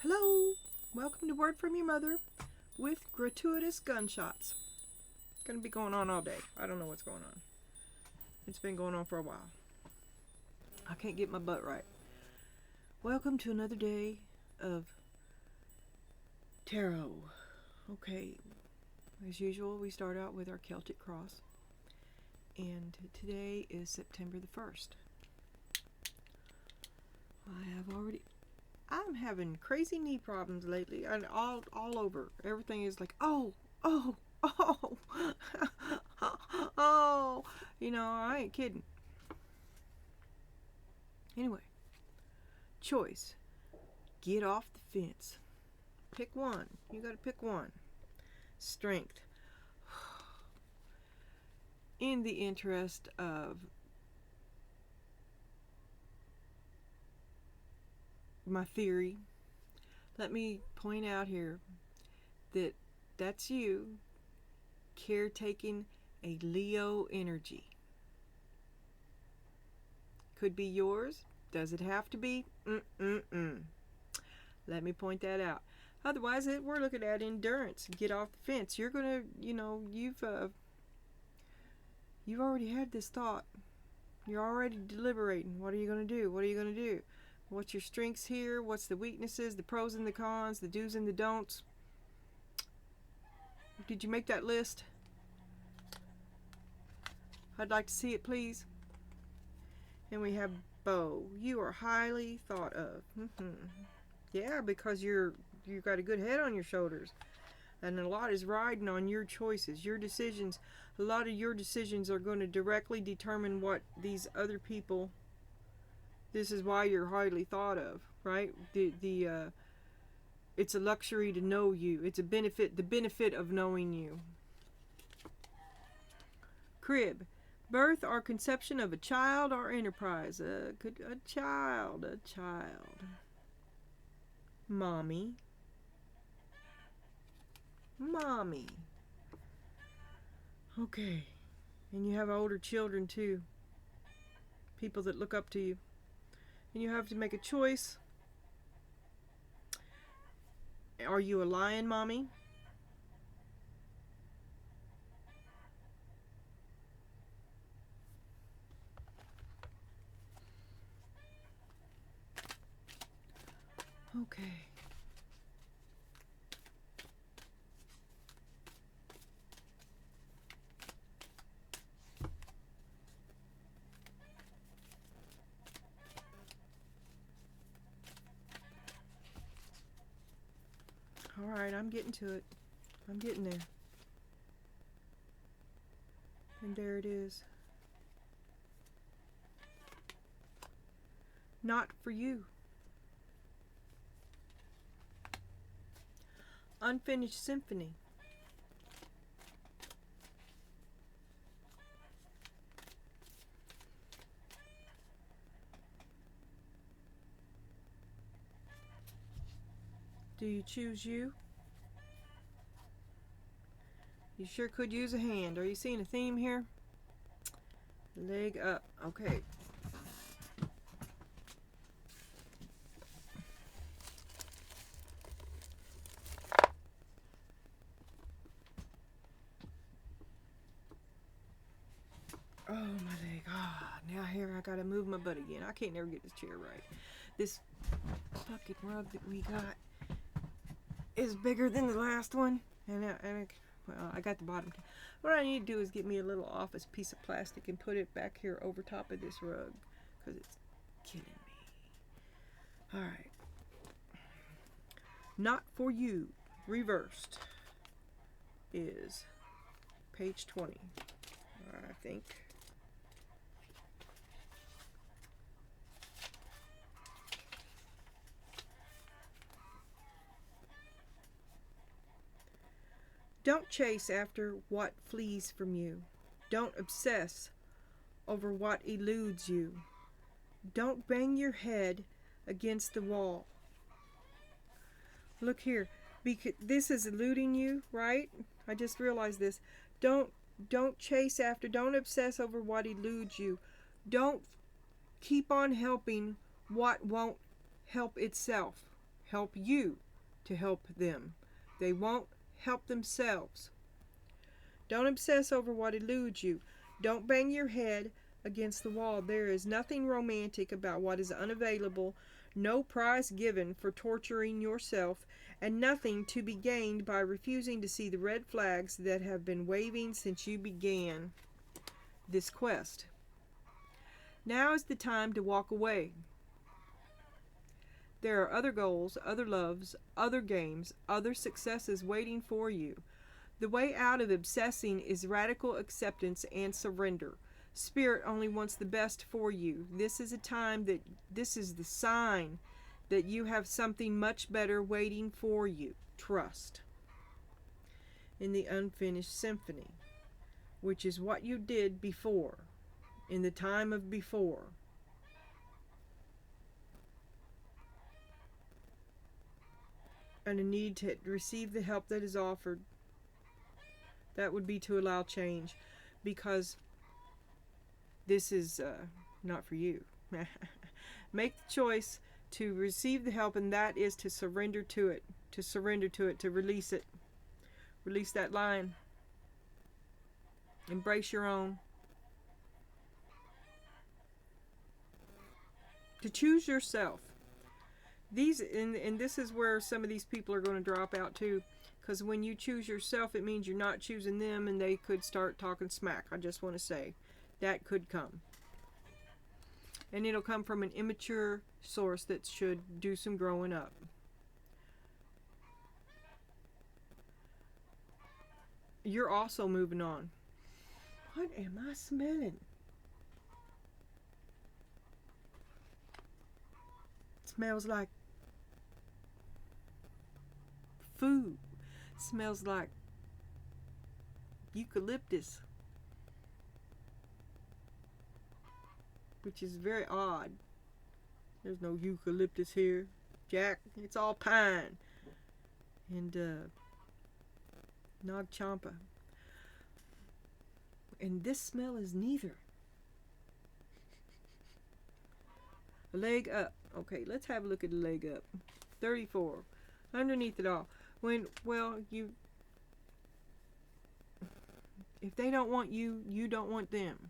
Hello, welcome to Word from Your Mother with gratuitous gunshots. It's going to be going on all day. I don't know what's going on. It's been going on for a while. I can't get my butt right. Welcome to another day of tarot. Okay, as usual, we start out with our Celtic cross. And today is September the 1st. I'm having crazy knee problems lately, and all over. Everything is like, oh, oh. You know, I ain't kidding. Anyway, choice. Get off the fence. Pick one. You gotta pick one. Strength. In the interest of my theory, let me point out here that that's you caretaking a Leo energy. Could be yours. Does it have to be? Let me point that out. Otherwise, we're looking at endurance. Get off the fence. You're gonna, you've already had this thought. You're already deliberating. What are you gonna do? What are you gonna do? What's your strengths here? What's the weaknesses, the pros and the cons, the do's and the don'ts? Did you make that list? I'd like to see it, please. And we have Bo. You are highly thought of. Yeah, because you've got a good head on your shoulders. And a lot is riding on your choices, your decisions. A lot of your decisions are going to directly determine what these other people. This is why you're highly thought of, right? It's a luxury to know you. It's a benefit, the benefit of knowing you. Crib. Birth or conception of a child or enterprise. A child. Mommy. Okay. And you have older children too. People that look up to you. And you have to make a choice. Are you a lion, mommy? Okay. Alright, I'm getting to it. I'm getting there. And there it is. Not for you. Unfinished symphony. Do you choose you? You sure could use a hand. Are you seeing a theme here? Leg up. Okay. Oh, my leg. Now here I gotta move my butt again. I can't never get this chair right. This fucking rug that we got is bigger than the last one. Well, I got the bottom. What I need to do is get me a little office piece of plastic and put it back here over top of this rug. Because it's killing me. Alright. Not for you. Reversed. Is page 20. I think. Don't chase after what flees from you. Don't obsess over what eludes you. Don't bang your head against the wall. Look here. Because this is eluding you, right? I just realized this. Don't chase after. Don't obsess over what eludes you. Don't keep on helping what won't help itself. help you to help them. They won't help themselves. Don't obsess over what eludes you. Don't bang your head against the wall. There is nothing romantic about what is unavailable, no prize given for torturing yourself, and nothing to be gained by refusing to see the red flags that have been waving since you began this quest. Now is the time to walk away. There are other goals, other loves, other games, other successes waiting for you. The way out of obsessing is radical acceptance and surrender. Spirit only wants the best for you. This is the sign that you have something much better waiting for you. Trust in the unfinished symphony, which is what you did before, in the time of before. And a need to receive the help that is offered. That would be to allow change, because this is not for you. Make the choice to receive the help, and that is to surrender to it, to release it. Release that line. Embrace your own. To choose yourself. And this is where some of these people are going to drop out too. Because when you choose yourself, it means you're not choosing them, and they could start talking smack. I just want to say that could come. And it'll come from an immature source that should do some growing up. You're also moving on. What am I smelling? It smells like food. Smells like eucalyptus, which is very odd. There's no eucalyptus here, Jack. It's all pine and Nag Champa. And this smell is neither. A leg up. Okay, let's have a look at the leg up. 34. Underneath it all. If they don't want you, you don't want them.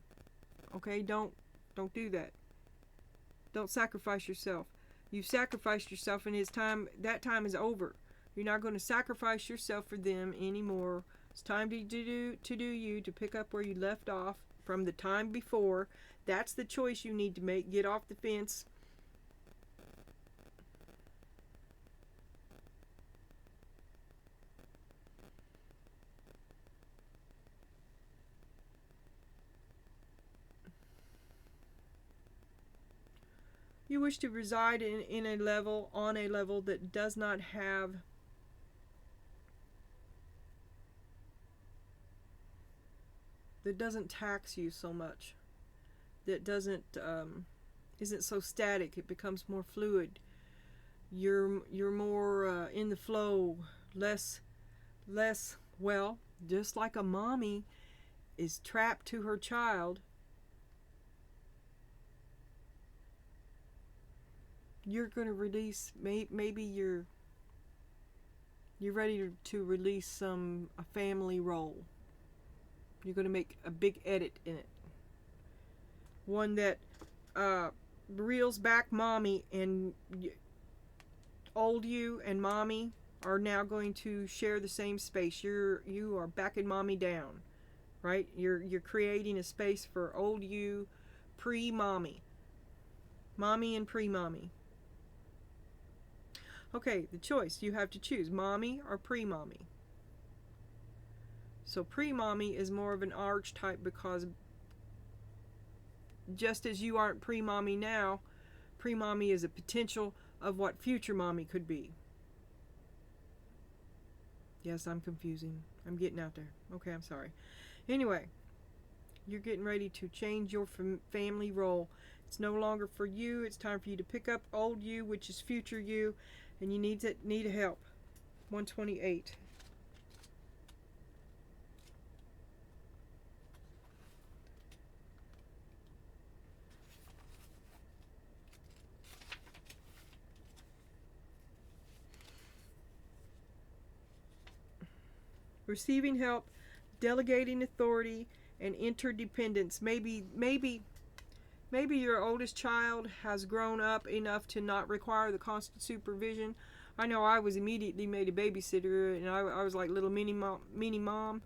Okay, don't do that. Don't sacrifice yourself. You've sacrificed yourself, and that time is over. You're not going to sacrifice yourself for them anymore. It's time to do you, to pick up where you left off from the time before. That's the choice you need to make. Get off the fence. You wish to reside on a level that does not have that doesn't tax you so much, that doesn't isn't so static. It becomes more fluid. You're more in the flow, less well, just like a mommy is trapped to her child. You're going to release, maybe you're ready to release a family role. You're going to make a big edit in it. One that reels back mommy, and old you and mommy are now going to share the same space. You are backing mommy down, right? You're creating a space for old you, pre-mommy. Mommy and pre-mommy. Okay, the choice. You have to choose mommy or pre-mommy. So pre-mommy is more of an archetype, because just as you aren't pre-mommy now, pre-mommy is a potential of what future mommy could be. Yes, I'm confusing. I'm getting out there. Okay, I'm sorry. Anyway, you're getting ready to change your family role. It's no longer for you. It's time for you to pick up old you, which is future you, and you need help. 128. receiving help, delegating authority, and interdependence. Maybe your oldest child has grown up enough to not require the constant supervision. I know I was immediately made a babysitter, and I was like little mini mom.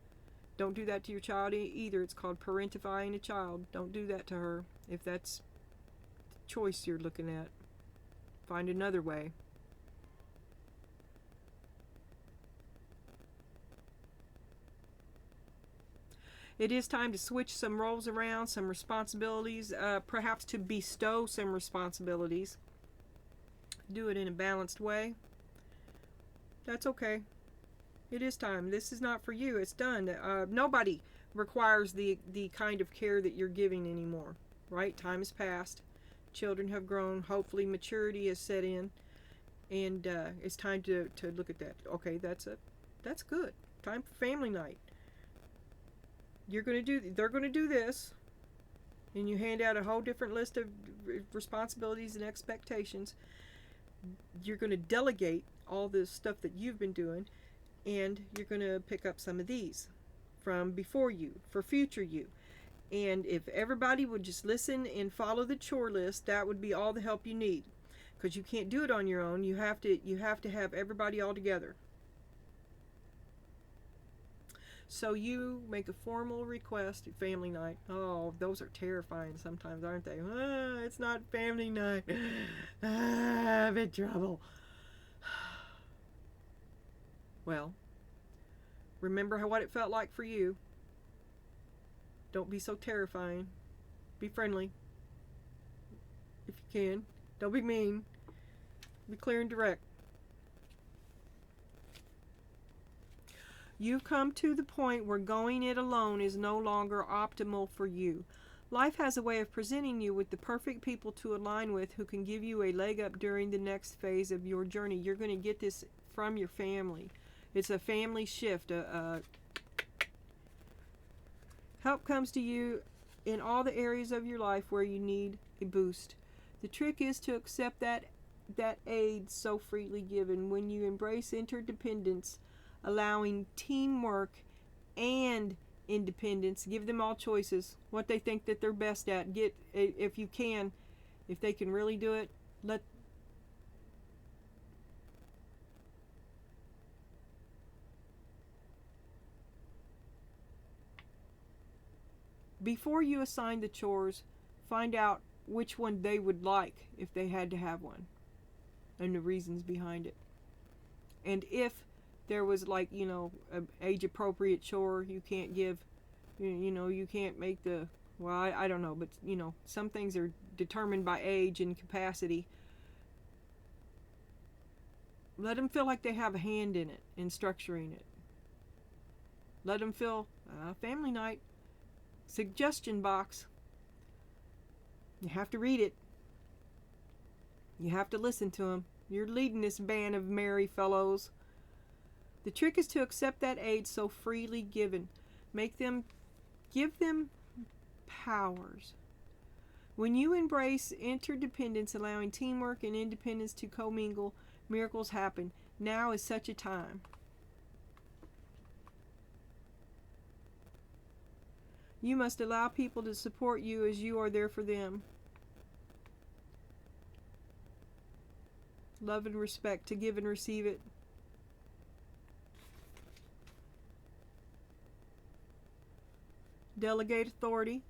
Don't do that to your child either. It's called parentifying a child. Don't do that to her. If that's the choice you're looking at, find another way. It is time to switch some roles around, some responsibilities, perhaps to bestow some responsibilities. Do it in a balanced way. That's okay. It is time. This is not for you. It's done. Nobody requires the kind of care that you're giving anymore, right? Time has passed. Children have grown. Hopefully maturity has set in. And it's time to look at that. Okay, that's good. Time for family night. They're going to do this, and you hand out a whole different list of responsibilities and expectations. You're going to delegate all this stuff that you've been doing, and you're going to pick up some of these from before you, for future you. And if everybody would just listen and follow the chore list, that would be all the help you need, because you can't do it on your own. You have to have everybody all together. So you make a formal request at family night. Oh, those are terrifying sometimes, aren't they? It's not family night. I'm in trouble. Well, remember what it felt like for you. Don't be so terrifying. Be friendly. If you can. Don't be mean. Be clear and direct. You've come to the point where going it alone is no longer optimal for you. Life has a way of presenting you with the perfect people to align with who can give you a leg up during the next phase of your journey. You're going to get this from your family. It's a family shift. Help comes to you in all the areas of your life where you need a boost. The trick is to accept that aid so freely given. When you embrace interdependence, allowing teamwork and independence, give them all choices, what they think that they're best at. Get, if they can really do it, before you assign the chores, find out which one they would like if they had to have one, and the reasons behind it. And if there was, like, a age appropriate chore you can't give, you can't make the, well, I don't know, but some things are determined by age and capacity. Let them feel like they have a hand in it, in structuring it. Let them feel family night, suggestion box. You have to read it. You have to listen to them. You're leading this band of merry fellows. The trick is to accept that aid so freely given. Give them powers. When you embrace interdependence, allowing teamwork and independence to commingle, miracles happen. Now is such a time. You must allow people to support you as you are there for them. Love and respect, to give and receive it. Delegate authority.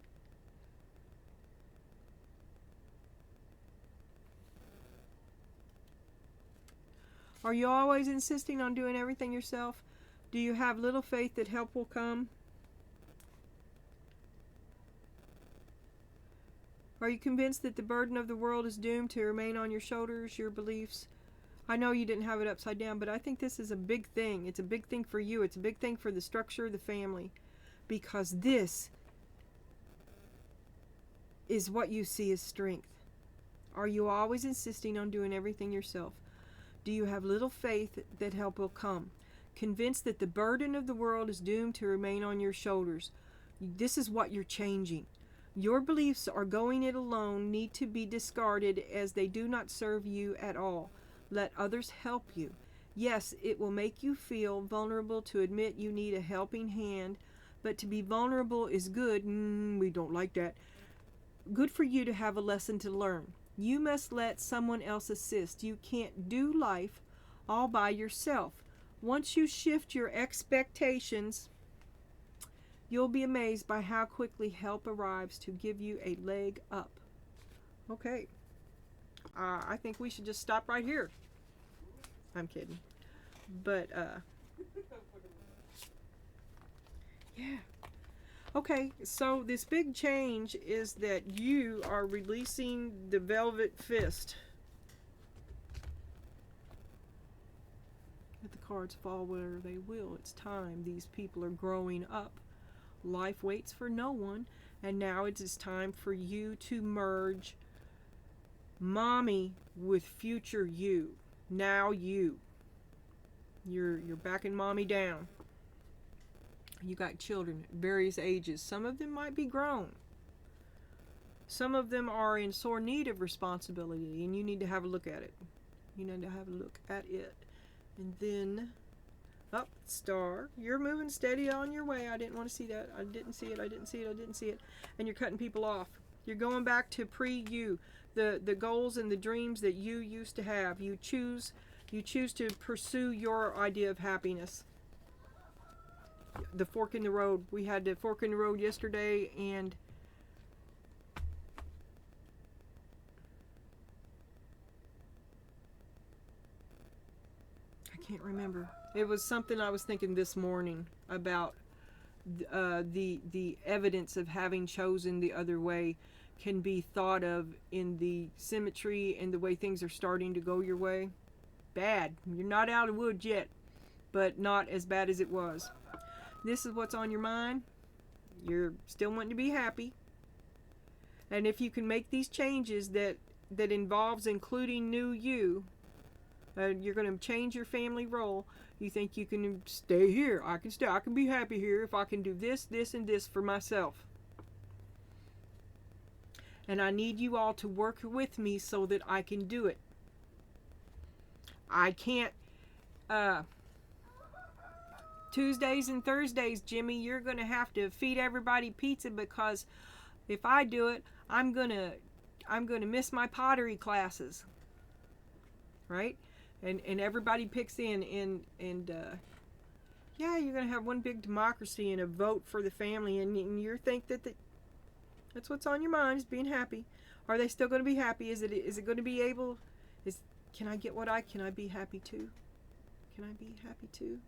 Are you always insisting on doing everything yourself? Do you have little faith that help will come? Are you convinced that the burden of the world is doomed to remain on your shoulders, your beliefs? I know you didn't have it upside down, but I think this is a big thing. It's a big thing for you. It's a big thing for the structure of the family. Because this is what you see as strength. Are you always insisting on doing everything yourself? Do you have little faith that help will come? Convinced that the burden of the world is doomed to remain on your shoulders. This is what you're changing. Your beliefs are going it alone need to be discarded as they do not serve you at all. Let others help you. Yes, it will make you feel vulnerable to admit you need a helping hand, but to be vulnerable is good. We don't like that. Good for you to have a lesson to learn. You must let someone else assist. You can't do life all by yourself. Once you shift your expectations, you'll be amazed by how quickly help arrives to give you a leg up. Okay. I think we should just stop right here. I'm kidding. But, yeah. Okay, so this big change is that you are releasing the velvet fist. Let the cards fall where they will. It's time. These people are growing up. Life waits for no one, and now it is time for you to merge mommy with future you. Now you're backing mommy down. You got children at various ages. Some of them might be grown. Some of them are in sore need of responsibility, and you need to have a look at it. You need to have a look at it. And then, up, star. You're moving steady on your way. I didn't want to see that. I didn't see it. I didn't see it. I didn't see it. And you're cutting people off. You're going back to pre-you. The goals and the dreams that you used to have. You choose to pursue your idea of happiness. The fork in the road. We had the fork in the road yesterday, and I can't remember. It was something I was thinking this morning about the evidence of having chosen the other way can be thought of in the symmetry and the way things are starting to go your way. Bad. You're not out of the woods yet, but not as bad as it was. This is what's on your mind. You're still wanting to be happy. And if you can make these changes that involves including new you, you're going to change your family role. You think you can stay here. I can stay. I can be happy here if I can do this, this, and this for myself. And I need you all to work with me so that I can do it. I can't... Tuesdays and Thursdays, Jimmy, you're going to have to feed everybody pizza, because if I do it, I'm going to miss my pottery classes. Right? And everybody picks in, and yeah, you're going to have one big democracy and a vote for the family, and you think that's what's on your mind, is being happy. Are they still going to be happy? Is it going to be able... Can I get can I be happy too? Can I be happy too?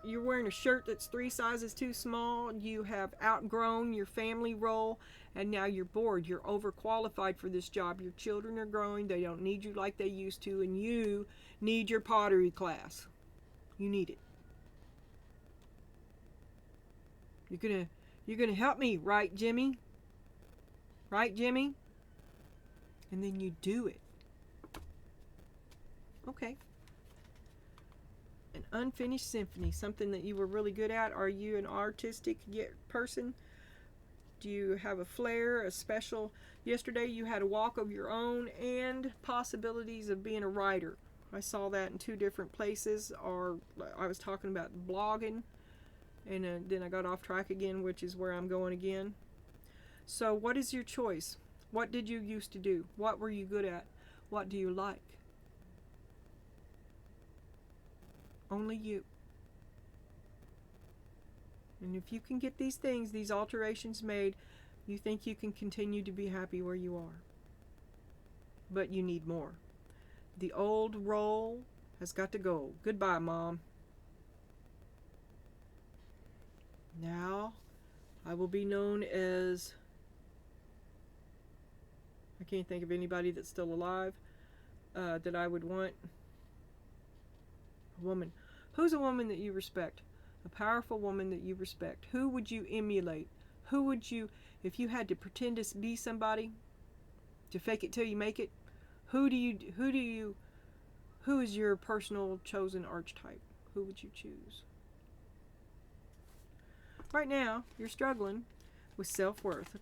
You're wearing a shirt that's 3 sizes too small. You have outgrown your family role, and now you're bored. You're overqualified for this job. Your children are growing. They don't need you like they used to, and you need your pottery class. You need it. You're gonna help me, right, Jimmy? Right, Jimmy? And then you do it. Okay. An unfinished symphony, something that you were really good at. Are you an artistic person? Do you have a flair, a special... Yesterday you had a walk of your own and possibilities of being a writer. I saw that in 2 different places. Or I was talking about blogging, and then I got off track again, which is where I'm going again. So what is your choice? What did you used to do? What were you good at? What do you like? Only you. And if you can get these things, these alterations made, you think you can continue to be happy where you are. But you need more. The old role has got to go. Goodbye, Mom. Now, I will be known as... I can't think of anybody that's still alive that I would want. A woman. Who's a woman that you respect? A powerful woman that you respect. Who would you emulate? Who would you, if you had to pretend to be somebody, to fake it till you make it, who is your personal chosen archetype? Who would you choose? Right now, you're struggling with self-worth.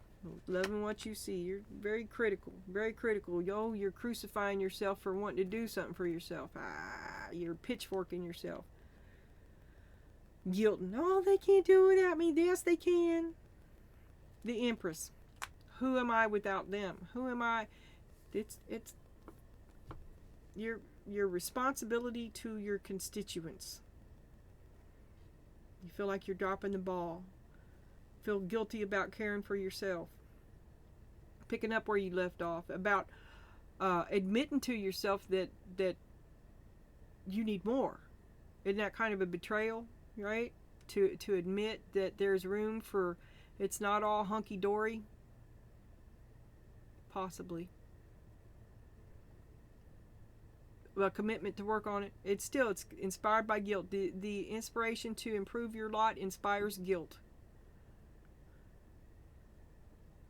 Loving what you see. You're very critical. Very critical. Yo, you're crucifying yourself for wanting to do something for yourself. You're pitchforking yourself. Guilt. No, they can't do it without me. Yes, they can. The Empress. Who am I without them? Who am I? It's your responsibility to your constituents. You feel like you're dropping the ball. Feel guilty about caring for yourself. Picking up where you left off. About admitting to yourself that you need more. Isn't that kind of a betrayal, right? To admit that there's room for, it's not all hunky-dory. Possibly. A commitment to work on it. It's inspired by guilt. The inspiration to improve your lot inspires guilt.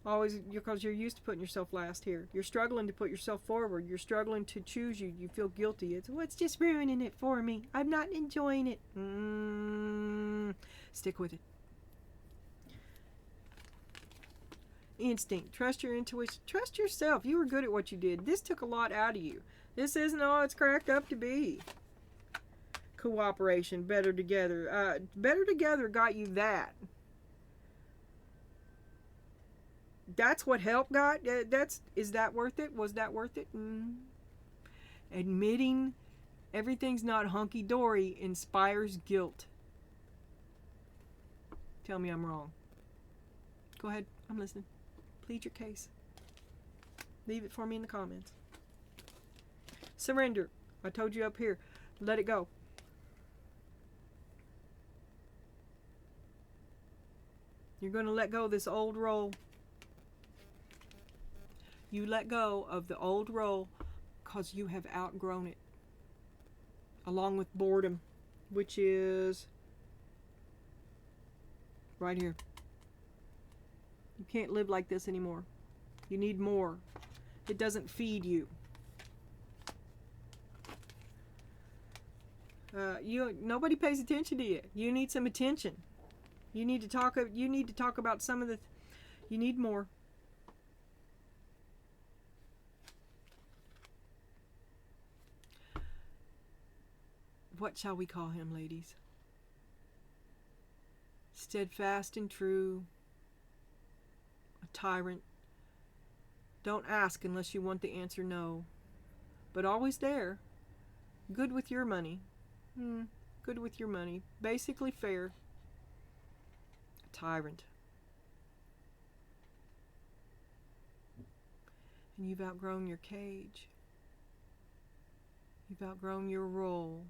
Always, because you're used to putting yourself last here. You're struggling to put yourself forward. You're struggling to choose you. You feel guilty. It's just ruining it for me. I'm not enjoying it. Stick with it. Instinct. Trust your intuition. Trust yourself. You were good at what you did. This took a lot out of you. This isn't all it's cracked up to be. Cooperation. Better together. Better together got you that. That's what help got. Is that worth it? Was that worth it? Admitting everything's not hunky-dory inspires guilt. Tell me I'm wrong. Go ahead. I'm listening. Plead your case. Leave it for me in the comments. Surrender. I told you up here. Let it go. You're going to let go of this old role. You let go of the old role because you have outgrown it. Along with boredom, which is right here. You can't live like this anymore. You need more. It doesn't feed you. Nobody pays attention to you. You need some attention. You need to talk. You need to talk about some of the. You need more. What shall we call him, ladies? Steadfast and true. A tyrant. Don't ask unless you want the answer no. But always there. Good with your money. Good with your money. Basically fair. A tyrant. And you've outgrown your cage. You've outgrown your role.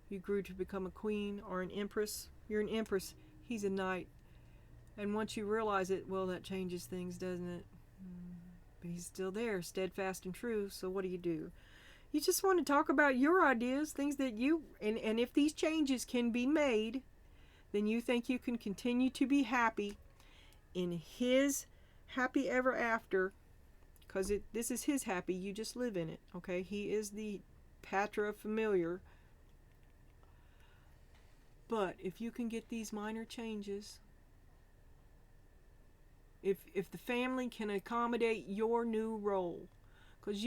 You grew to become a queen or an empress. You're an empress. He's a knight. And once you realize it, well, that changes things, doesn't it? But he's still there, steadfast and true. So what do? You just want to talk about your ideas, things that you... And if these changes can be made, then you think you can continue to be happy in his happy ever after. Because this is his happy. You just live in it, okay? He is the patra familiar. But if you can get these minor changes, if the family can accommodate your new role, because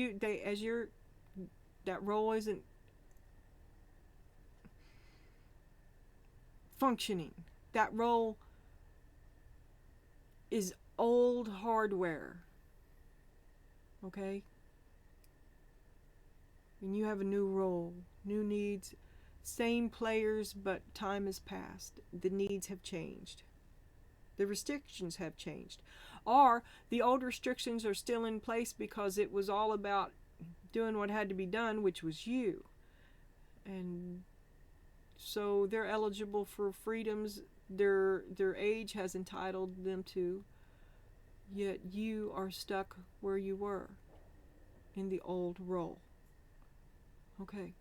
that role isn't functioning. That role is old hardware. Okay? And you have a new role, new needs. Same players, but time has passed. The needs have changed. The restrictions have changed. Or the old restrictions are still in place because it was all about doing what had to be done, which was you. And so they're eligible for freedoms their age has entitled them to, yet you are stuck where you were in the old role. Okay,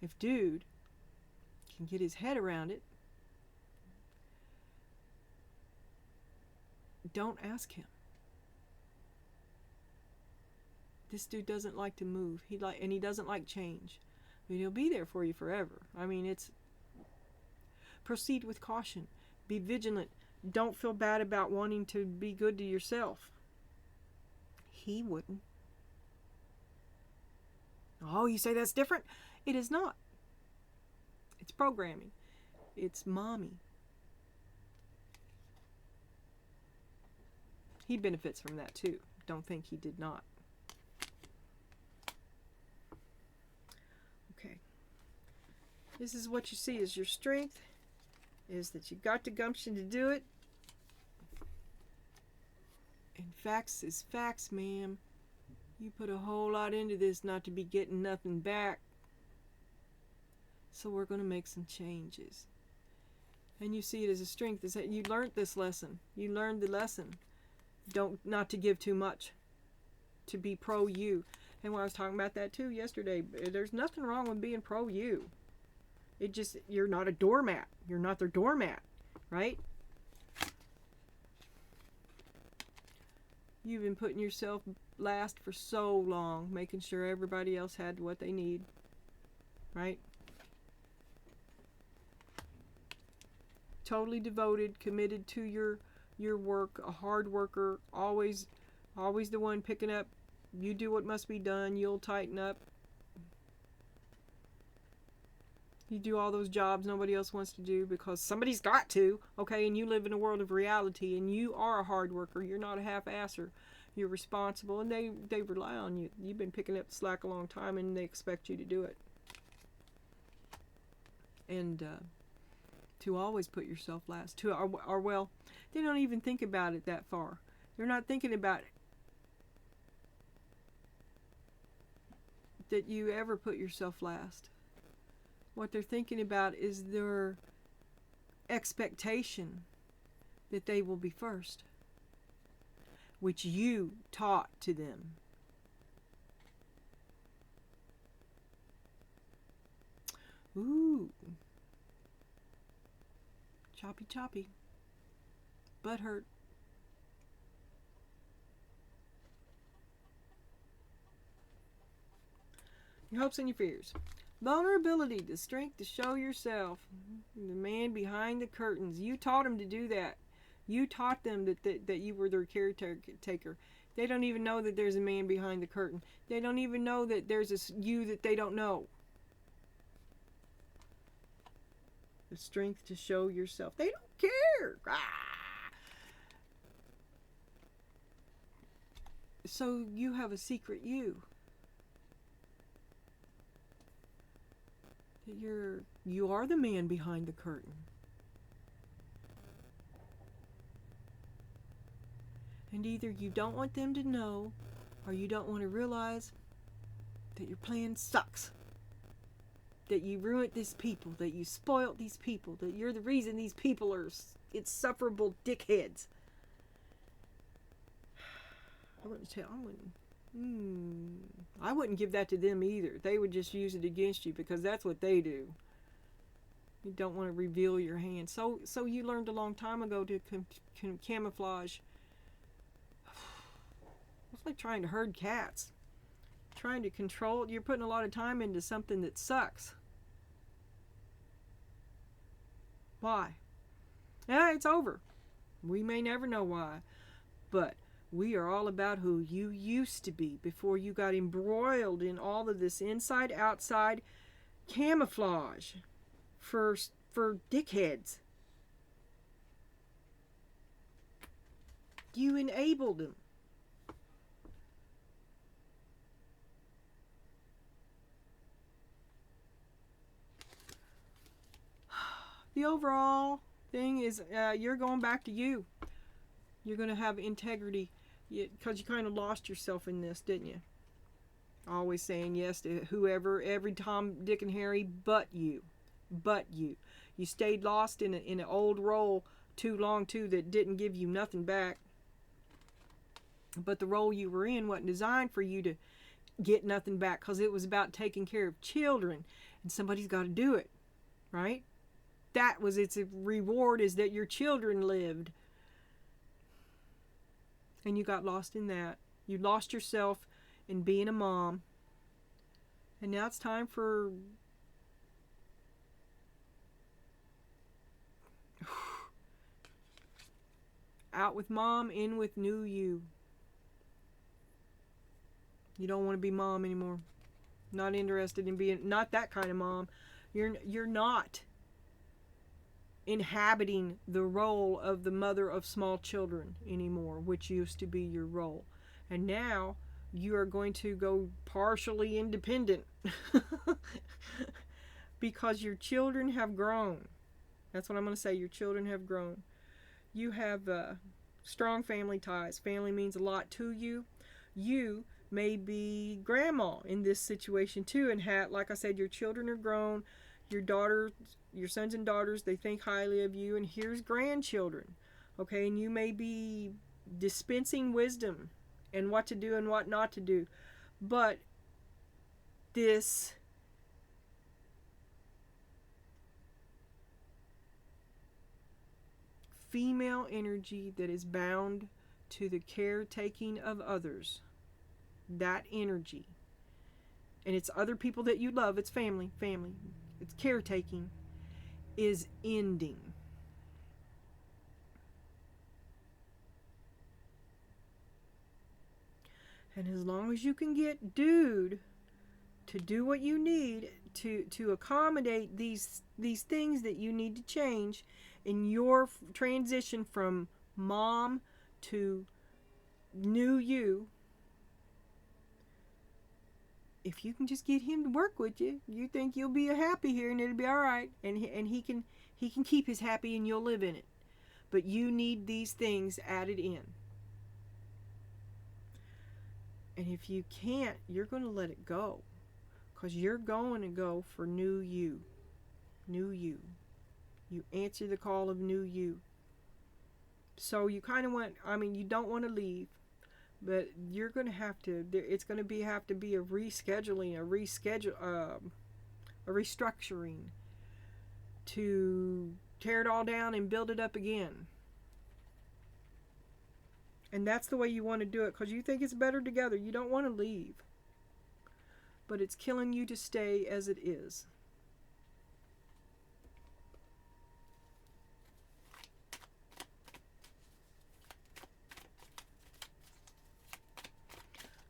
if dude can get his head around it, don't ask him. This dude doesn't like to move. He doesn't like change. But he'll be there for you forever. I mean, it's proceed with caution. Be vigilant. don't feel bad about wanting to be good to yourself. He wouldn't. Oh, you say that's different? It is not. It's programming. It's mommy. He benefits from that too. Don't think he did not. Okay. This is what you see as your strength, is that you got the gumption to do it. And facts is facts, ma'am. You put a whole lot into this not to be getting nothing back. So we're going to make some changes. And you see it as a strength, is that you learned this lesson. You learned the lesson. Not to give too much. To be pro you. And when I was talking about that too yesterday, there's nothing wrong with being pro you. It just, you're not a doormat. You're not their doormat, right? You've been putting yourself last for so long, making sure everybody else had what they need, right? Totally devoted, committed to your work, a hard worker, always the one picking up. You do what must be done, you'll tighten up. You do all those jobs nobody else wants to do because somebody's got to, okay? And you live in a world of reality, and you are a hard worker. You're not a half-asser. You're responsible, and they rely on you. You've been picking up the slack a long time, and they expect you to do it. And to always put yourself last. Or well, they don't even think about it that far. They're not thinking about it. That you ever put yourself last. What they're thinking about is their expectation that they will be first, which you taught to them. Ooh. Choppy choppy. Butt hurt. Your hopes and your fears. Vulnerability, the strength to show yourself. The man behind the curtains. You taught them to do that. You taught them that you were their caretaker. They don't even know that there's a man behind the curtain. They don't even know that there's a you that they don't know. The strength to show yourself. They don't care. So you have a secret you. That you are the man behind the curtain. And either you don't want them to know, or you don't want to realize that your plan sucks. That you ruined these people, that you spoiled these people, that you're the reason these people are insufferable dickheads. I wouldn't give that to them either. They would just use it against you because that's what they do. You don't want to reveal your hand. So you learned a long time ago to camouflage. It's like trying to herd cats. Trying to control. You're putting a lot of time into something that sucks. Why? Yeah, it's over. We may never know why. But we are all about who you used to be before you got embroiled in all of this inside-outside camouflage for dickheads. You enabled them. The overall thing is you're going back to you. You're going to have integrity because you kind of lost yourself in this, didn't you? Always saying yes to whoever, every Tom, Dick, and Harry, but you. But you. You stayed lost in an old role too long, too, that didn't give you nothing back. But the role you were in wasn't designed for you to get nothing back because it was about taking care of children. And somebody's got to do it, right? That was its reward, is that your children lived. And you got lost in that. You lost yourself in being a mom. And now it's time for Out with mom, in with new you. You don't want to be mom anymore. Not interested in being, not that kind of mom. You're not inhabiting the role of the mother of small children anymore, which used to be your role. And now you are going to go partially independent because your children have grown. That's what I'm going to say. Your children have grown. You have strong family ties. Family means a lot to you. You may be grandma in this situation too, and like I said, your children are grown. Your daughters, your sons and daughters, they think highly of you. And here's grandchildren, okay? And you may be dispensing wisdom and what to do and what not to do. But this female energy that is bound to the caretaking of others, that energy, and it's other people that you love, it's family, it's caretaking, is ending. And as long as you can get dude to do what you need to accommodate these things that you need to change in your transition from mom to new you, if you can just get him to work with you, you think you'll be happy here and it'll be all right, and he can keep his happy and you'll live in it. But you need these things added in. And if you can't, you're going to let it go, because you're going to go for new you. New you. You answer the call of new you. So you kind of want, you don't want to leave, but you're going to have to, it's going to have to be a rescheduling, a restructuring to tear it all down and build it up again. And that's the way you want to do it, because you think it's better together. You don't want to leave. But it's killing you to stay as it is.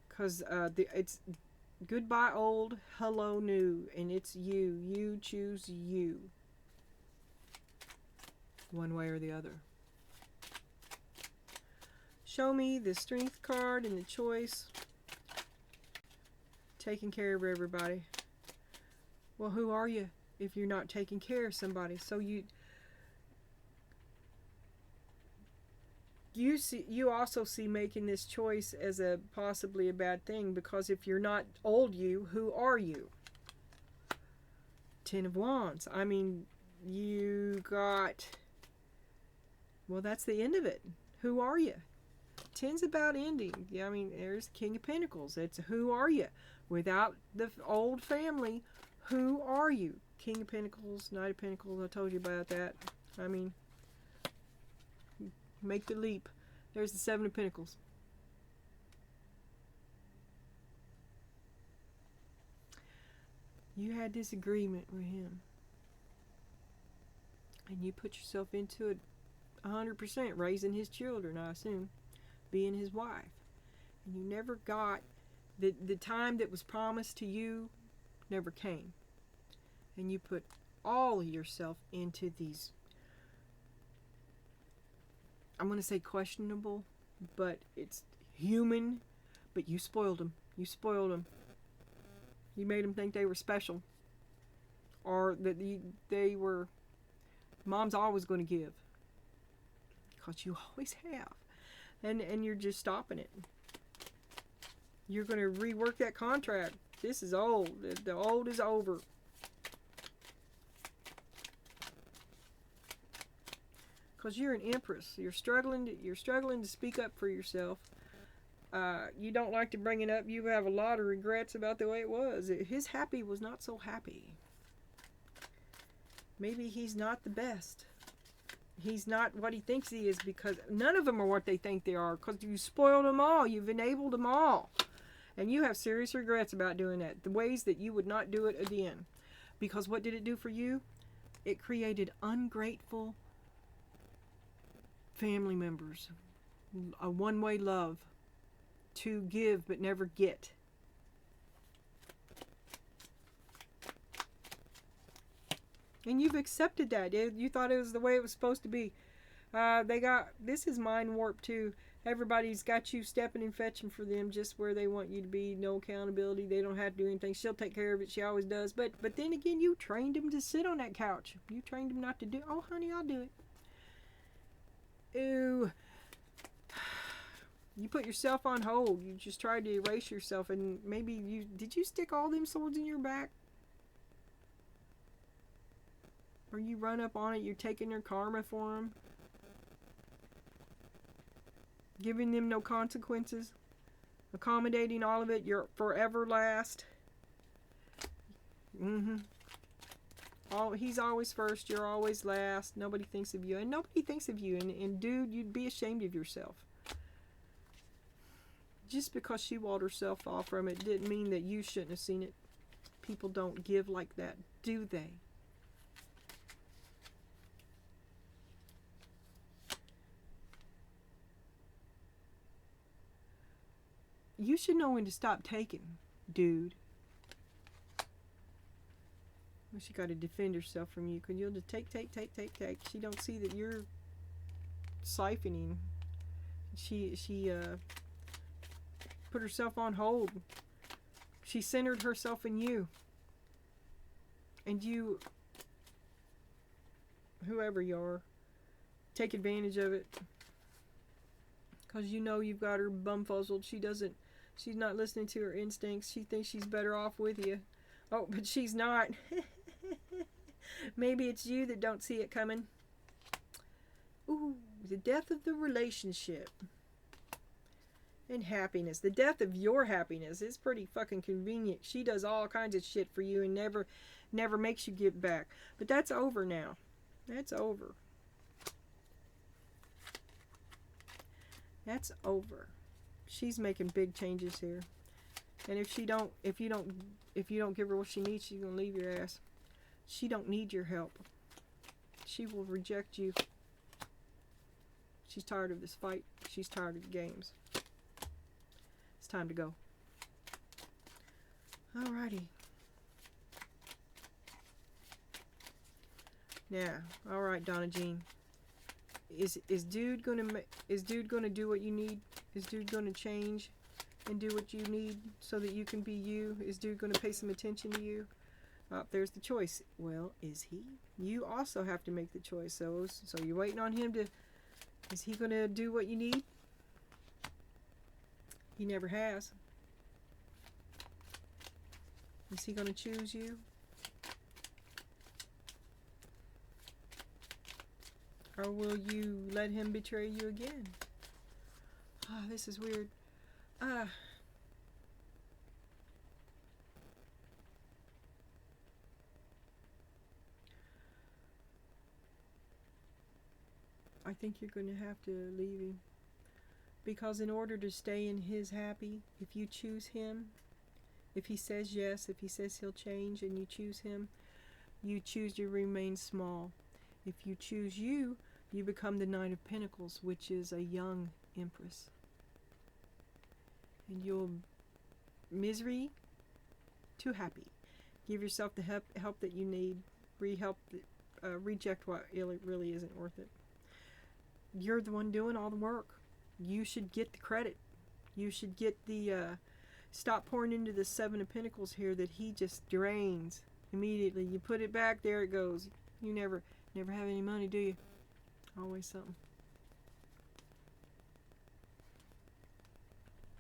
Because it's goodbye old, hello new, and it's you. You choose you. One way or the other. Show me the strength card and the choice. Taking care of everybody. Well, who are you if you're not taking care of somebody? So you also see making this choice as possibly a bad thing, because if you're not old you, who are you? Ten of Wands. You got, well, that's the end of it. Who are you? Ten's about ending. Yeah, there's King of Pentacles. It's who are you? Without the old family, who are you? King of Pentacles, Knight of Pentacles. I told you about that. Make the leap. There's the Seven of Pentacles. You had this agreement with him, and you put yourself into it 100%, raising his children, I assume, being his wife. And you never got the time that was promised to you, never came. And you put all of yourself into these, I'm going to say questionable, but it's human, but you spoiled them. You spoiled them. You made them think they were special, or that they were, mom's always going to give, because you always have. And you're just stopping it. You're going to rework that contract. This is old. The old is over. Because you're an empress. You're struggling to speak up for yourself. You don't like to bring it up. You have a lot of regrets about the way it was. His happy was not so happy. Maybe he's not the best. He's not what he thinks he is, because none of them are what they think they are, because you spoiled them all. You've enabled them all. And you have serious regrets about doing that. The ways that you would not do it again. Because what did it do for you? It created ungrateful family members. A one-way love. To give but never get. And you've accepted that. You thought it was the way it was supposed to be. This is mind warp too. Everybody's got you stepping and fetching for them just where they want you to be. No accountability. They don't have to do anything. She'll take care of it. She always does. But then again, you trained him to sit on that couch. You trained him not to do. Oh, honey, I'll do it. Ooh. You put yourself on hold. You just tried to erase yourself. And maybe did you stick all them swords in your back? Or you run up on it. You're taking their karma for them. Giving them no consequences, accommodating all of it, you're forever last. He's always first, you're always last. Nobody thinks of you, and nobody thinks of you. And dude, you'd be ashamed of yourself. Just because she walled herself off from it didn't mean that you shouldn't have seen it. People don't give like that, do they? You should know when to stop taking, dude. Well, she got to defend herself from you, because you'll just take. She don't see that you're siphoning. She put herself on hold. She centered herself in you. And you, whoever you are, take advantage of it. Because you know you've got her bumfuzzled. She's not listening to her instincts. She thinks she's better off with you. Oh, but she's not. Maybe it's you that don't see it coming. Ooh, the death of the relationship. And happiness. The death of your happiness is pretty fucking convenient. She does all kinds of shit for you and never makes you give back. But that's over now. That's over. That's over. She's making big changes here. And if you don't give her what she needs, she's gonna leave your ass. She don't need your help. She will reject you. She's tired of this fight. She's tired of the games. It's time to go. Alrighty. Now, alright, Donna Jean. Is dude gonna do what you need? Is dude gonna change and do what you need so that you can be you? Is dude gonna pay some attention to you? There's the choice. Well, is he? You also have to make the choice. So you're waiting on him to. Is he gonna do what you need? He never has. Is he gonna choose you? Or will you let him betray you again? Ah, this is weird. I think you're going to have to leave him. Because in order to stay in his happy, if you choose him, if he says yes, if he says he'll change and you choose him, you choose to remain small. If you choose you, you become the Knight of Pentacles, which is a young Empress. And you'll misery to happy. Give yourself the help that you need. Reject what really isn't worth it. You're the one doing all the work. You should get the credit. You should get the stop pouring into the Seven of Pentacles here that he just drains immediately. You put it back, there it goes. You never have any money, do you? Always something.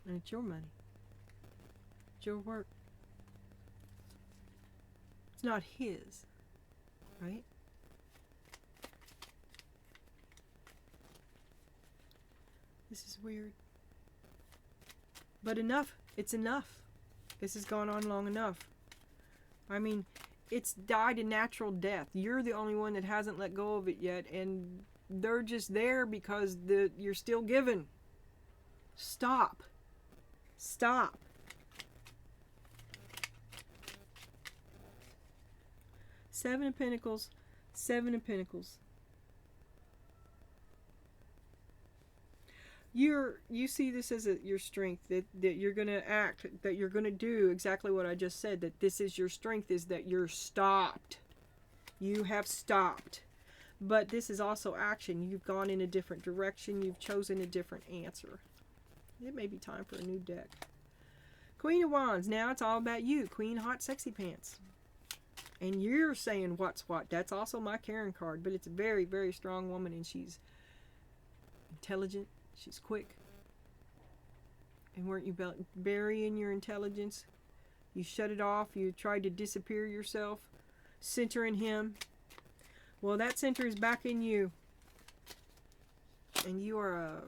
And it's your money. It's your work. It's not his, right? This is weird. But enough. It's enough. This has gone on long enough. I mean, it's died a natural death. You're the only one that hasn't let go of it yet, and they're just there because you're still giving. Stop. Stop. Seven of Pentacles. Seven of Pentacles. You see this as your strength, that you're going to act, that you're going to do exactly what I just said, that this is your strength, is that you're stopped. You have stopped. But this is also action. You've gone in a different direction. You've chosen a different answer. It may be time for a new deck. Queen of Wands. Now it's all about you. Queen Hot Sexy Pants. And you're saying what's what. That's also my Karen card. But it's a very, very strong woman. And she's intelligent. She's quick. And weren't you burying your intelligence? You shut it off. You tried to disappear yourself. Center in him. Well, that center is back in you. And you are a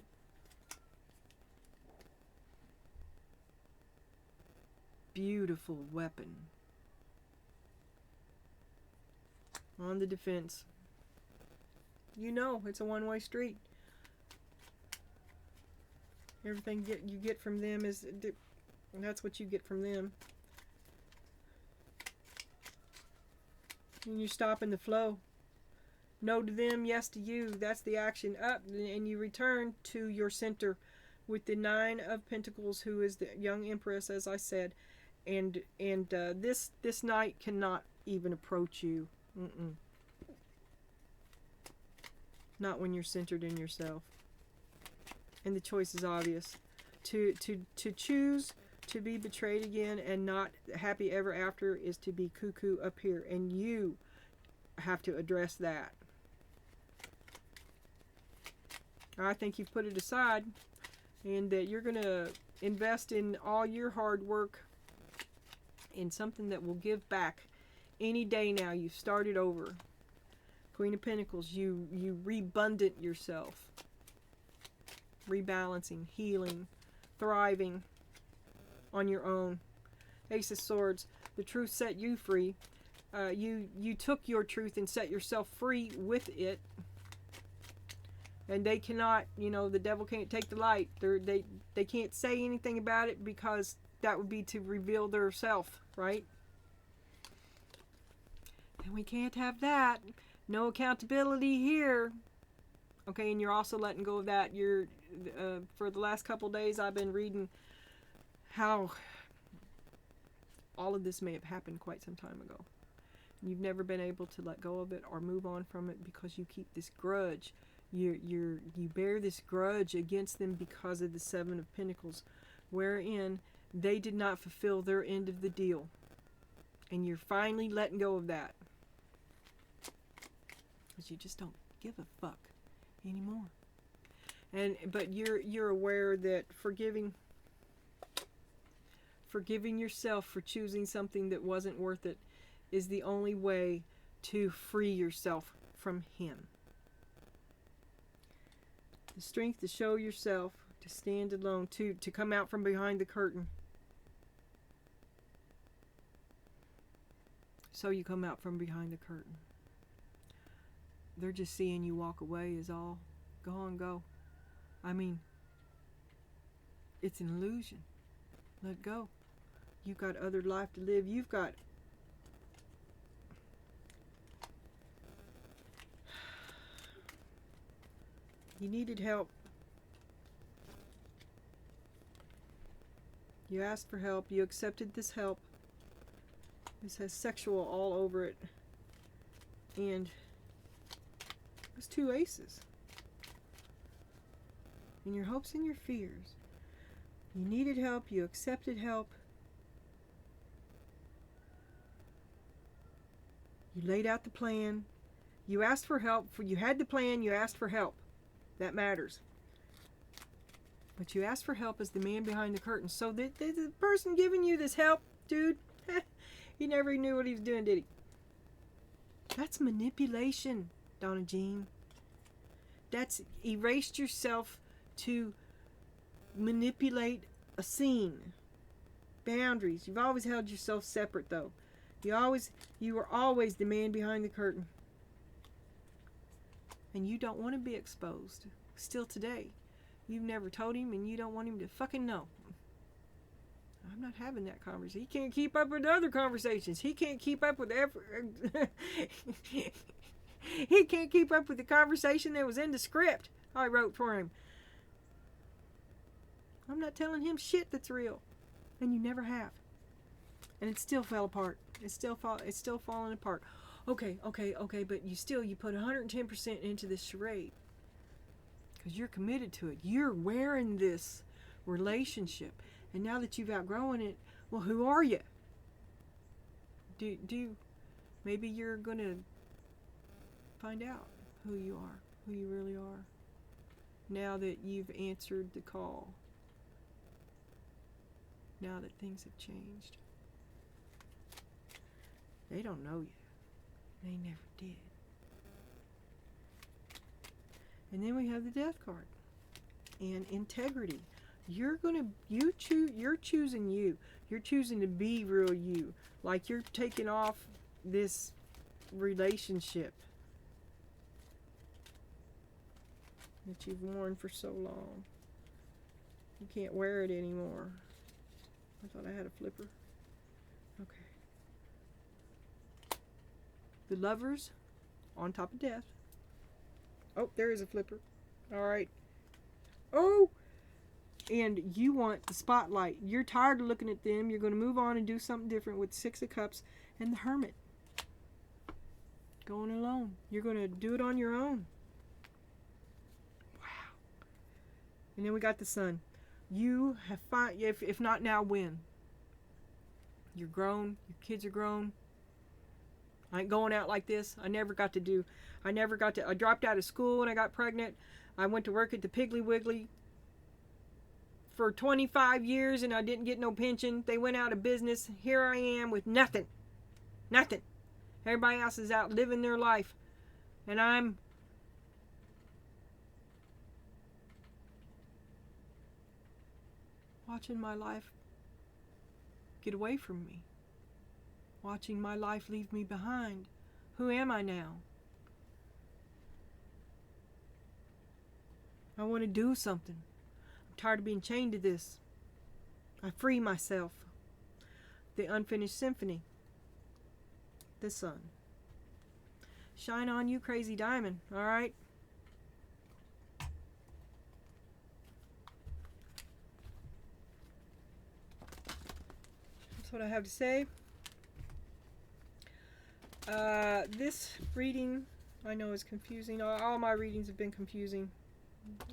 beautiful weapon. On the defense. You know it's a one-way street. Everything you get from them is... that's what you get from them. And you're stopping the flow. No to them, yes to you. That's the action. Up, and you return to your center with the Nine of Pentacles, who is the young Empress, as I said. And this knight cannot even approach you. Not when you're centered in yourself. And the choice is obvious. To choose to be betrayed again and not happy ever after is to be cuckoo up here. And you have to address that. I think you've put it aside, and that you're going to invest in all your hard work in something that will give back any day now. You've started over. Queen of Pentacles, you rebundant yourself. Rebalancing, healing, thriving on your own. Ace of Swords, the truth set you free. You took your truth and set yourself free with it. And they cannot, the devil can't take the light. They can't say anything about it, because that would be to reveal their self, right? And we can't have that. No accountability here. Okay, and you're also letting go of that. You're for the last couple days I've been reading how all of this may have happened quite some time ago. You've never been able to let go of it or move on from it because you keep this grudge. You bear this grudge against them because of the Seven of Pentacles, wherein they did not fulfill their end of the deal. And you're finally letting go of that. Because you just don't give a fuck anymore. But you're aware that forgiving yourself for choosing something that wasn't worth it is the only way to free yourself from him. The strength to show yourself, to stand alone, to come out from behind the curtain. So you come out from behind the curtain. They're just seeing you walk away is all. Go on, go. I mean, it's an illusion. Let go. You've got other life to live. You've got... You needed help. You asked for help. You accepted this help. This has sexual all over it. And there's two aces. And your hopes and your fears. You needed help. You accepted help. You laid out the plan. You asked for help. You had the plan. You asked for help. That matters. But you asked for help as the man behind the curtain. So the person giving you this help, dude, he never knew what he was doing, did he? That's manipulation, Donna Jean. That's erased yourself to manipulate a scene. Boundaries. You've always held yourself separate, though. You were always the man behind the curtain. And you don't want to be exposed. Still today. You've never told him, and you don't want him to fucking know. I'm not having that conversation. He can't keep up with other conversations. He can't keep up with he can't keep up with the conversation that was in the script I wrote for him. I'm not telling him shit that's real. And you never have. And it still fell apart. It's still falling apart. Okay, but you put 110% into this charade. Because you're committed to it. You're wearing this relationship. And now that you've outgrown it, well, who are you? Maybe you're going to find out who you are, who you really are. Now that you've answered the call. Now that things have changed. They don't know you. They never did. And then we have the death card. And integrity. You're choosing you. You're choosing to be real you. Like you're taking off this relationship that you've worn for so long. You can't wear it anymore. I thought I had a flipper. Okay. The Lovers on top of death. Oh, there is a flipper. All right. Oh! And you want the spotlight. You're tired of looking at them. You're going to move on and do something different with Six of Cups and the Hermit. Going alone. You're going to do it on your own. Wow. And then we got the Sun. You have if not now, when? You're grown. Your kids are grown. I ain't going out like this. I dropped out of school when I got pregnant. I went to work at the Piggly Wiggly for 25 years and I didn't get no pension. They went out of business. Here I am with nothing. Nothing. Everybody else is out living their life. And I'm watching my life get away from me. Watching my life leave me behind. Who am I now? I want to do something. I'm tired of being chained to this. I free myself. The Unfinished Symphony. The Sun. Shine on you, crazy diamond. All right? That's what I have to say. This reading, I know, is confusing. All my readings have been confusing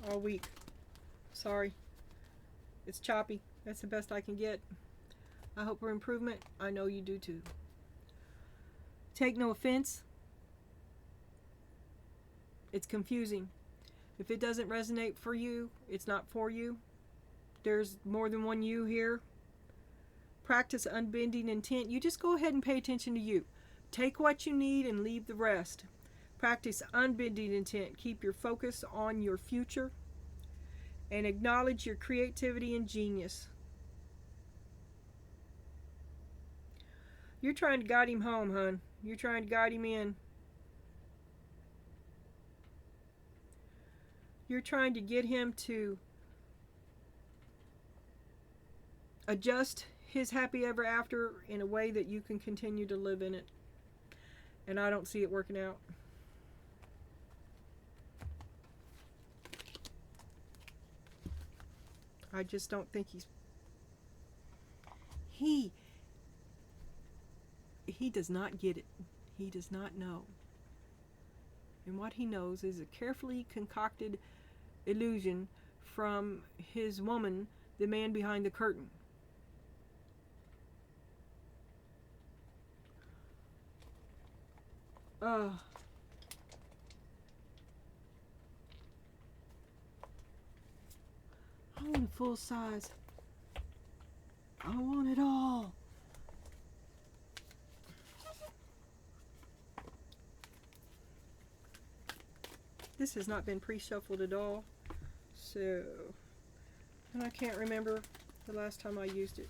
all week. Sorry. It's choppy. That's the best I can get. I hope for improvement. I know you do too. Take no offense. It's confusing. If it doesn't resonate for you, it's not for you. There's more than one you here. Practice unbending intent. You just go ahead and pay attention to you. Take what you need and leave the rest. Practice unbending intent. Keep your focus on your future and acknowledge your creativity and genius. You're trying to guide him home, hon. You're trying to guide him in. You're trying to get him to adjust his happy ever after in a way that you can continue to live in it. And I don't see it working out. I just don't think he does not get it. He does not know. And what he knows is a carefully concocted illusion from his woman, the man behind the curtain. I want full size. I want it all. This has not been pre-shuffled at all, so, and I can't remember the last time I used it.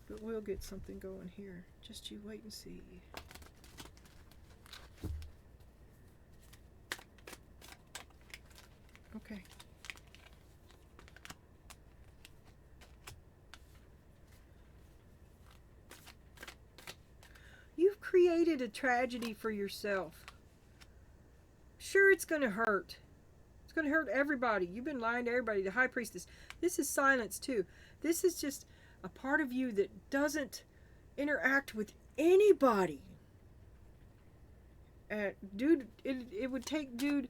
But we'll get something going here. Just you wait and see. Okay. You've created a tragedy for yourself. Sure, it's going to hurt. It's going to hurt everybody. You've been lying to everybody. The high priestess. This is silence too. This is just a part of you that doesn't interact with anybody. Dude, it would take dude,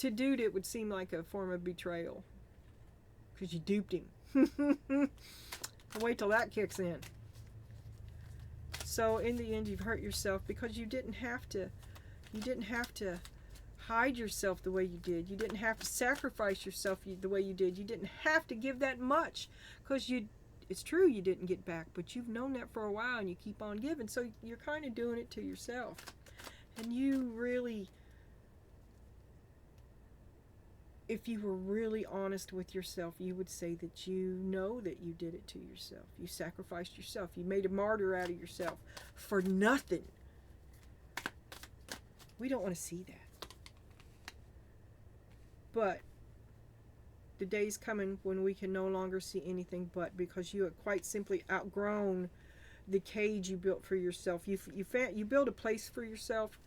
it would seem like a form of betrayal. Because you duped him. Wait till that kicks in. So in the end, you've hurt yourself because you didn't have to hide yourself the way you did. You didn't have to sacrifice yourself the way you did. You didn't have to give that much because it's true you didn't get back, but you've known that for a while and you keep on giving. So you're kind of doing it to yourself. And you really, if you were really honest with yourself, you would say that you know that you did it to yourself. You sacrificed yourself. You made a martyr out of yourself for nothing. We don't want to see that. But the day's coming when we can no longer see anything but, because you have quite simply outgrown the cage you built for yourself. You build a place for yourself,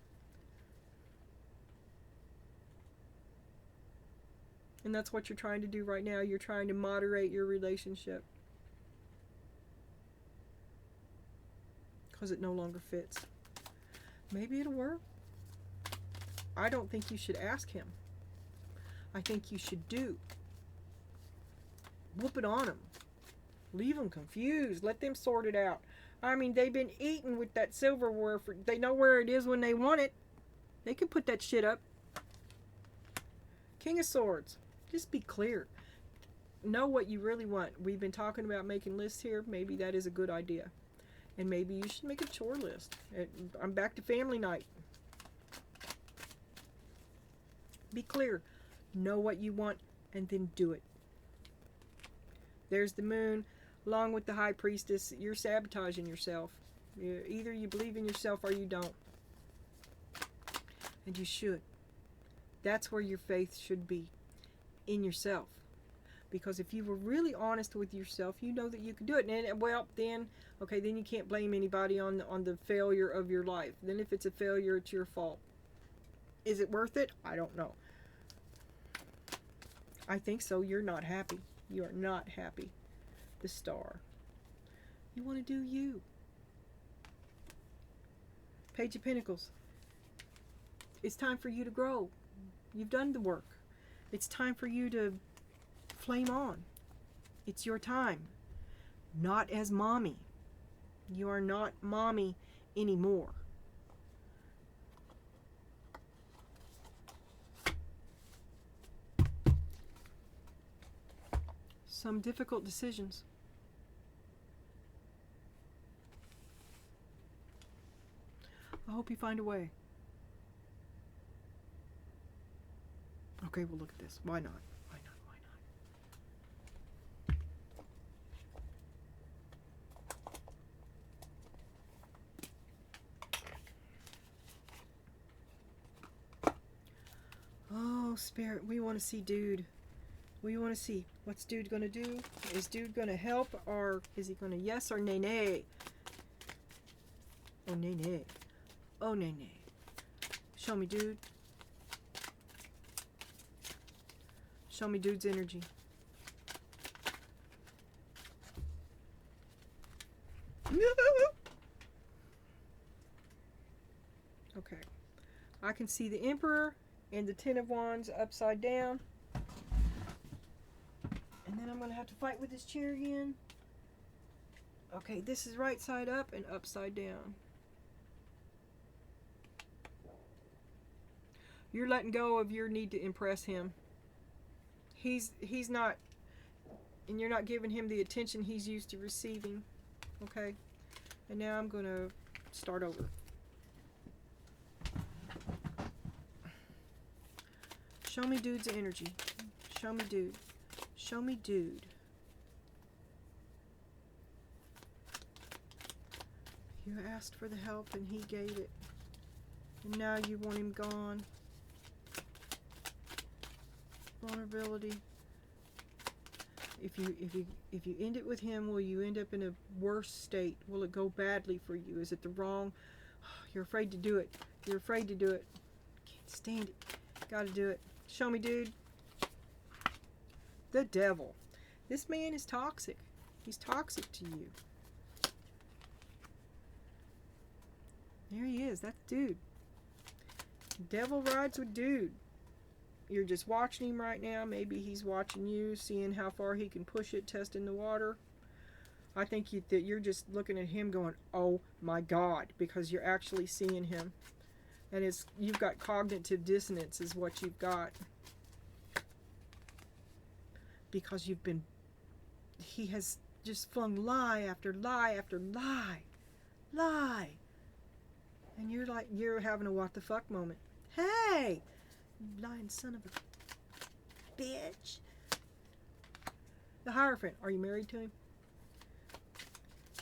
and that's what you're trying to do right now. You're trying to moderate your relationship because it no longer fits. Maybe it'll work. I don't think you should ask him. I think you should do. Whoop it on them. Leave them confused. Let them sort it out. I mean, they've been eating with that silverware. They know where it is when they want it. They can put that shit up. King of Swords. Just be clear. Know what you really want. We've been talking about making lists here. Maybe that is a good idea. And maybe you should make a chore list. I'm back to family night. Be clear. Know what you want and then do it. There's the moon along with the high priestess. You're sabotaging yourself. Either you believe in yourself or you don't. And you should. That's where your faith should be. In yourself. Because if you were really honest with yourself, you know that you could do it. And well, then you can't blame anybody on the failure of your life. Then if it's a failure, it's your fault. Is it worth it? I don't know. I think so. You're not happy. You are not happy. The Star. You want to do you. Page of Pentacles. It's time for you to grow. You've done the work. It's time for you to flame on. It's your time. Not as mommy. You are not mommy anymore. Some difficult decisions. I hope you find a way. Okay, we'll look at this. Why not? Why not? Why not? Oh, Spirit, we want to see dude. We want to see what's dude going to do. Is dude going to help, or is he going to yes or nay nay? Oh, nay nay. Oh, nay nay. Show me dude. Show me dude's energy. Okay. I can see the Emperor and the Ten of Wands upside down. And then I'm going to have to fight with this chair again. Okay, this is right side up and upside down. You're letting go of your need to impress him. He's not, and you're not giving him the attention he's used to receiving. Okay? And now I'm going to start over. Show me dude's energy. Show me dude. Show me dude. You asked for the help and he gave it. And now you want him gone. Vulnerability. If you end it with him, will you end up in a worse state? Will it go badly for you? Is it the wrong? You're afraid to do it. You're afraid to do it. Can't stand it. Gotta do it. Show me, dude. The devil. This man is toxic. He's toxic to you. There he is. That's dude. Devil rides with dude. You're just watching him right now. Maybe he's watching you, seeing how far he can push it, testing the water. I think that you're just looking at him going, oh my God, because you're actually seeing him. And you've got cognitive dissonance is what you've got. Because he has just flung lie after lie after lie. Lie. And you're having a what the fuck moment. Hey! Lying son of a bitch. The Hierophant. Are you married to him?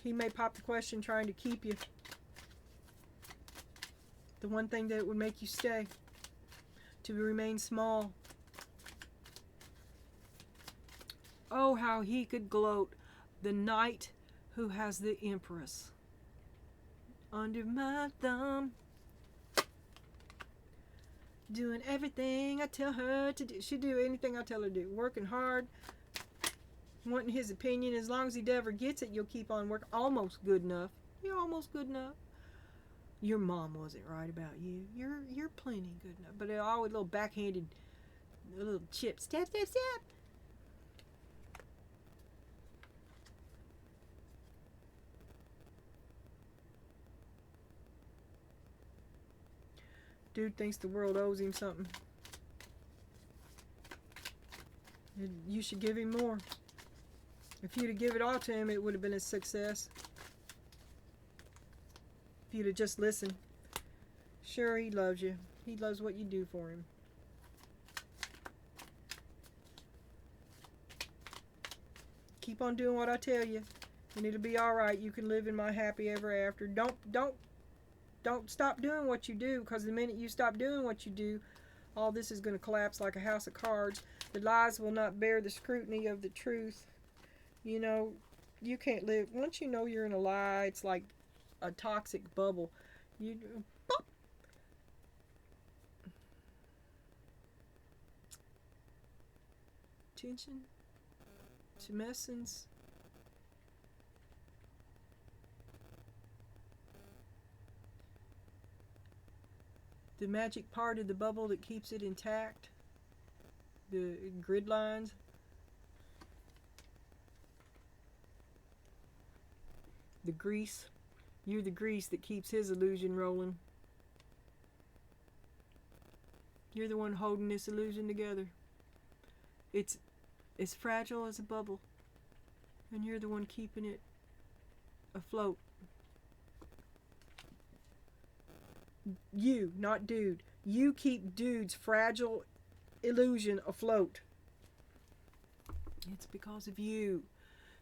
He may pop the question trying to keep you. The one thing that would make you stay. To remain small. Oh, how he could gloat. The knight who has the empress under my thumb. Doing everything I tell her to do. She'll do anything I tell her to do. Working hard. Wanting his opinion. As long as he never gets it, you'll keep on working. Almost good enough. You're almost good enough. Your mom wasn't right about you. You're plenty good enough. But always a little backhanded, a little chip. Step, step, step. Dude thinks the world owes him something. You should give him more. If you'd have given it all to him, it would have been a success. If you'd have just listened. Sure, he loves you. He loves what you do for him. Keep on doing what I tell you, and it'll be all right. You can live in my happy ever after. Don't stop doing what you do, because the minute you stop doing what you do, all this is going to collapse like a house of cards. The lies will not bear the scrutiny of the truth. You know, you can't live. Once you know you're in a lie, it's like a toxic bubble. You pop. Attention. Tumescence. The magic part of the bubble that keeps it intact. The grid lines. The grease. You're the grease that keeps his illusion rolling. You're the one holding this illusion together. It's as fragile as a bubble. And you're the one keeping it afloat. You, not dude. You keep dude's fragile illusion afloat. It's because of you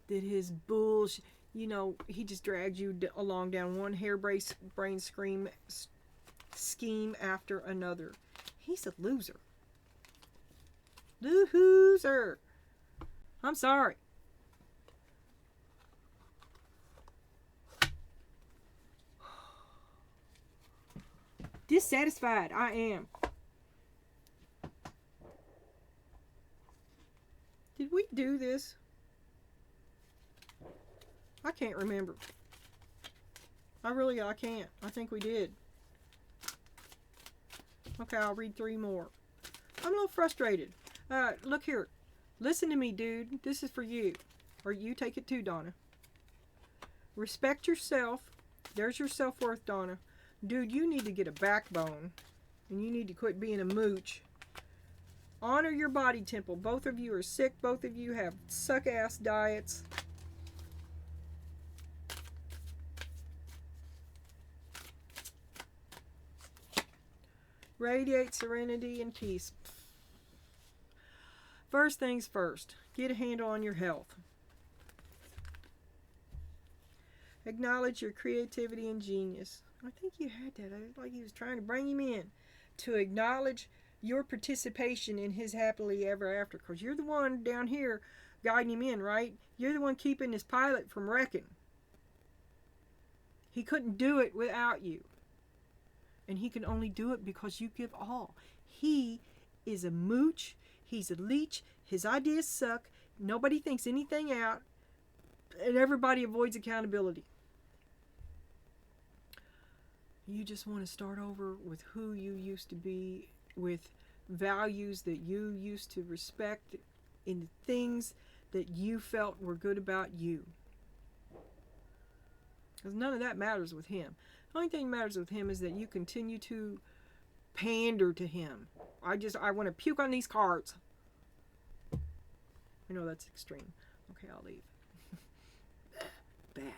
that his bullshit, you know, he just dragged you along down one harebrained scheme after another. He's a loser. Loser. I'm sorry. Dissatisfied, I am. Did we do this? I can't remember. I can't. I think we did. Okay, I'll read 3 more. I'm a little frustrated. Look here. Listen to me, dude. This is for you. Or you take it too, Donna. Respect yourself. There's your self-worth, Donna. Dude, you need to get a backbone. And you need to quit being a mooch. Honor your body temple. Both of you are sick. Both of you have suck-ass diets. Radiate serenity and peace. First things first. Get a handle on your health. Acknowledge your creativity and genius. I think you had that. I like he was trying to bring him in. To acknowledge your participation in his happily ever after. Because you're the one down here guiding him in, right? You're the one keeping this pilot from wrecking. He couldn't do it without you. And he can only do it because you give all. He is a mooch. He's a leech. His ideas suck. Nobody thinks anything out. And everybody avoids accountability. You just want to start over with who you used to be, with values that you used to respect, in the things that you felt were good about you. Because none of that matters with him. The only thing that matters with him is that you continue to pander to him. I want to puke on these cards. I know that's extreme. Okay, I'll leave. Bad.